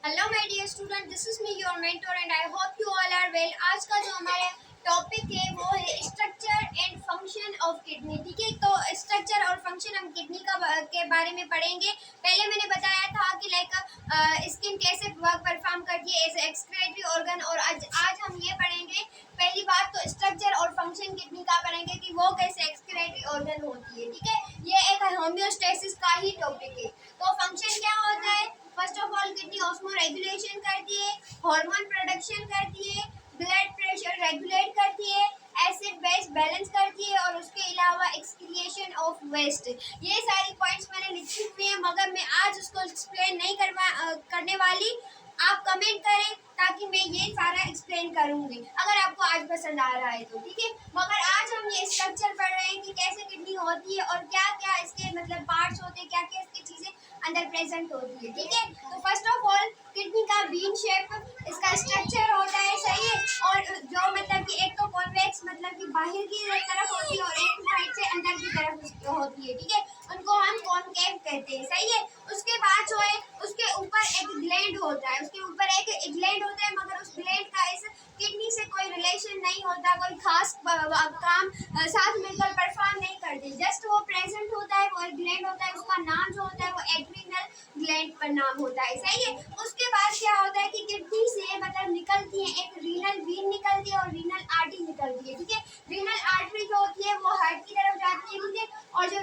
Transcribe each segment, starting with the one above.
Hello my dear student, this is me your mentor and I hope you all are well. आज का जो हमारा topic है वो है structure and function of kidney. ठीक है, तो स्ट्रक्चर और फंक्शन हम किडनी के बारे में पढ़ेंगे। पहले मैंने बताया था कि स्किन कैसे वर्क परफॉर्म करती है एज एक्सक्रीटरी ऑर्गन, और आज हम ये पढ़ेंगे। पहली बात तो स्ट्रक्चर और फंक्शन किडनी का पढ़ेंगे कि वो कैसे एक्सक्रीटरी ऑर्गन होती है। ठीक है, ये एक होम्योस्टेसिस का ही टॉपिक है। तो फंक्शन क्या होता है? First of all kidney osmo regulation करती है, हार्मोन प्रोडक्शन करती है, ब्लड प्रेशर रेगुलेट करती है, एसिड बेस बैलेंस करती है, और उसके अलावा एक्सक्रिएशन ऑफ वेस्ट। ये सारी पॉइंट्स मैंने लिखी हुई है, मगर मैं आज उसको एक्सप्लेन नहीं करने वाली। आप कमेंट करें ताकि मैं ये सारा एक्सप्लेन करूंगी, अगर आपको आज पसंद आ रहा है तो। ठीक है, मगर आज हम ये स्ट्रक्चर पढ़ रहे हैं कि कैसे किडनी होती है और क्या क्या इसके मतलब पार्ट्स होते हैं, क्या क्या इसकी चीजें अंदर प्रेजेंट होती है। ठीक है, तो फर्स्ट ऑफ ऑल किडनी का बीन शेप इसका स्ट्रक्चर होता है, सही है। और जो मतलब कि एक तो कॉन्वेक्स मतलब कि बाहर की तरफ होती है, और एक साइड से अंदर की तरफ होती है। ठीक है, उनको हम कॉनकेव कहते हैं, सही है। उसके बाद जो है उसके ऊपर एक ग्लैंड होता है, उसके ऊपर एक ग्लैंड होता है, मगर उस ग्लैंड का इस किडनी से कोई रिलेशन नहीं होता, कोई खास काम साथ मिलकर परफॉर्म नहीं करती, जस्ट वो प्रेजेंट होता है, वो एक ग्लैंड होता है, उसका नाम जो होता है वो एड्रीनल ग्लैंड पर नाम होता है, सही है। उसके बाद क्या होता है कि किडनी से मतलब निकलती है एक रीनल वीन निकलती है और रीनल आर्टरी निकलती है। ठीक है, रीनल आर्टरी जो होती है वो हार्ट की तरफ जाती है। ठीक है, और जो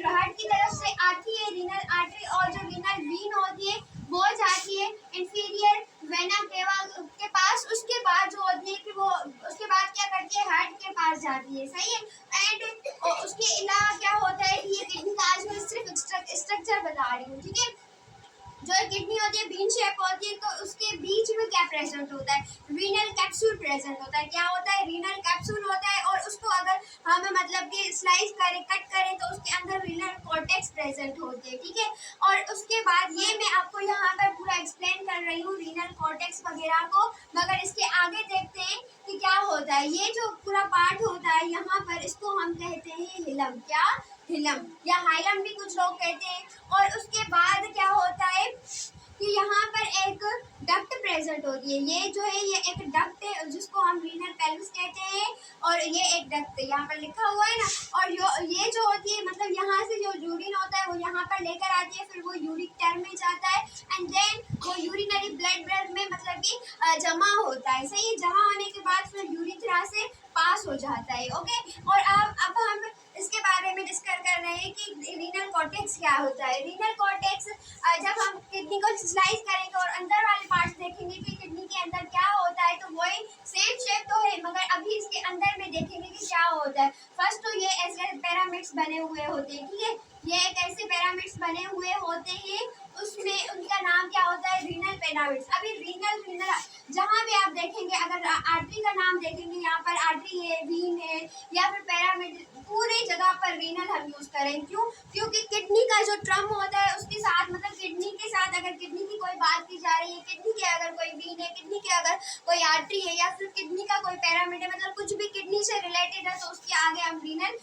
हार्ट की तरफ से आती है रीनल आर्टरी, और जो रीनल वीन होती है वो जाती है इंफीरियर वेना केवा के पास। उसके बाद जो होती है कि वो उसके बाद क्या करती है, हार्ट के पास जाती है, सही है। एंड उसके अलावा क्या होता है कि ये किडनी का आज मैं सिर्फ स्ट्रक्चर बता रही हूँ। ठीक है, जो किडनी होती है बीन शेप होती है, तो उसके बीच में क्या प्रेजेंट होता है, रीनल कैप्सूल प्रेजेंट होता है। क्या होता है? रीनल कैप्सूल होता है, और उसको अगर हम मतलब कि स्लाइस करें, कट करें, तो उसके अंदर रीनल कॉर्टेक्स प्रेजेंट होते हैं। ठीक है, और उसके बाद ये मैं आपको यहाँ पर पूरा एक्सप्लेन कर रही हूँ रीनल कॉर्टेक्स वगैरह को, मगर इसके आगे देखते हैं कि क्या होता है। ये जो पूरा पार्ट होता है यहाँ पर, इसको हम कहते हैं हिलम। क्या? हिलम या हाइलम भी कुछ लोग कहते हैं। और उसके बाद क्या होता है कि यहाँ पर एक डक्ट प्रेजेंट होती है। ये जो है ये एक डक्ट है जिसको हम रीनल पेल्विस कहते हैं, और ये एक डक्ट है यहाँ पर लिखा हुआ है ना। और ये जो होती है मतलब यहाँ से जो यूरिन होता है वो यहाँ पर लेकर आती है, फिर वो यूरिक टर्म में जाता है, एंड देन वो यूरिनरी ब्लड में मतलब कि जमा होता है, सही है। जमा होने के बाद फिर यूरिथ्रा से पास हो जाता है। ओके, और अब हम इसके बारे में डिस्कस कर रहे हैं कि रीनल कॉर्टेक्स क्या होता है। रीनल कॉर्टेक्स जब हम किडनी को स्लाइस करेंगे और अंदर वाले पार्ट्स देखेंगे कि किडनी के अंदर क्या होता है, तो वही सेम शेप तो है, मगर अभी इसके अंदर में देखेंगे कि क्या होता है। फर्स्ट तो ये ऐसे पिरामिड्स बने हुए होते हैं। ठीक है, ये एक ऐसे पिरामिड्स बने हुए होते हैं, उसमें उनका नाम क्या होता है, रीनल पिरामिड्स। अभी रीनल जहाँ भी आप देखेंगे, अगर आर्टरी का नाम देखेंगे, यहाँ पर आर्टरी है, वीन है, या फिर पिरामिड, पूरी जगह पर रीनल हम यूज करें। क्यों? क्योंकि किडनी का जो ट्रम होता है उसके साथ मतलब किडनी के साथ अगर किडनी की कोई बात की जा रही है, किडनी के अगर कोई वीन है, किडनी के अगर कोई आर्टरी है, या फिर किडनी का कोई पिरामिड है, मतलब कुछ भी किडनी से रिलेटेड है, तो उसके आगे हम रीनल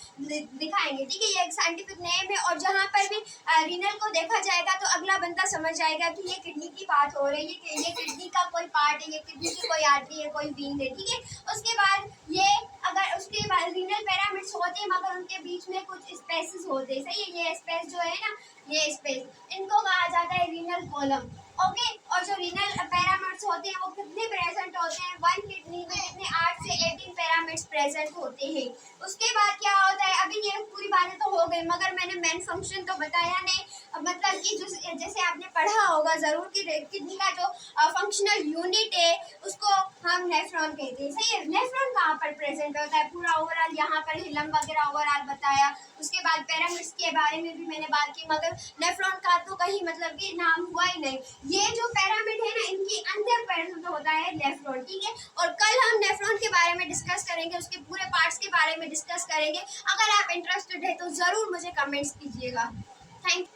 दिखाएंगे। ठीक है, ये एक साइंटिफिक नेम है, और जहाँ पर भी रीनल को देखा जाएगा तो अगला बंदा समझ जाएगा कि ये किडनी की बात हो रही है, ये किडनी का कोई पार्ट है, ये किडनी की कोई आर्टरी है, कोई वीन है। ठीक है, उसके बाद ये अगर उसके बाद रीनल पिरामिड्स होते हैं, मगर उनके बीच में कुछ स्पेसेस होते हैं, सही है। ये स्पेस जो है ना, ये स्पेस, इनको कहा जाता है रीनल कॉलम। ओके, और जो रीनल पिरामिड्स होते हैं वो कितने प्रेजेंट होते हैं, वन किडनी में कितने 8 से 18 पिरामिड्स प्रेजेंट होते हैं। उसके बाद क्या होता है, अभी ये पूरी बातें तो हो गई, मगर मैंने मेन फंक्शन तो बताया नहीं। मतलब कि जैसे आपने पढ़ा होगा जरूर कि किडनी का जो फंक्शनल यूनिट है उसको हम नेफ्रॉन कहते हैं, सही है। नेफ्रॉन कहाँ पर प्रेजेंट होता है, पूरा ओवरऑल यहाँ पर हिलम वगैरह ओवरऑल बताया। उसके बाद पिरामिड्स के बारे में भी मैंने बात की, मगर नेफ्रॉन का तो कहीं मतलब कि नाम हुआ ही नहीं। ये जो पिरामिड है ना, इनके अंदर प्रेजेंट होता है नेफ्रॉन। ठीक है, और कल हम नेफ्रॉन के बारे में डिस्कस करेंगे, उसके पूरे पार्ट्स के बारे में डिस्कस करेंगे। अगर आप इंटरेस्टेड है तो जरूर मुझे कमेंट्स कीजिएगा। थैंक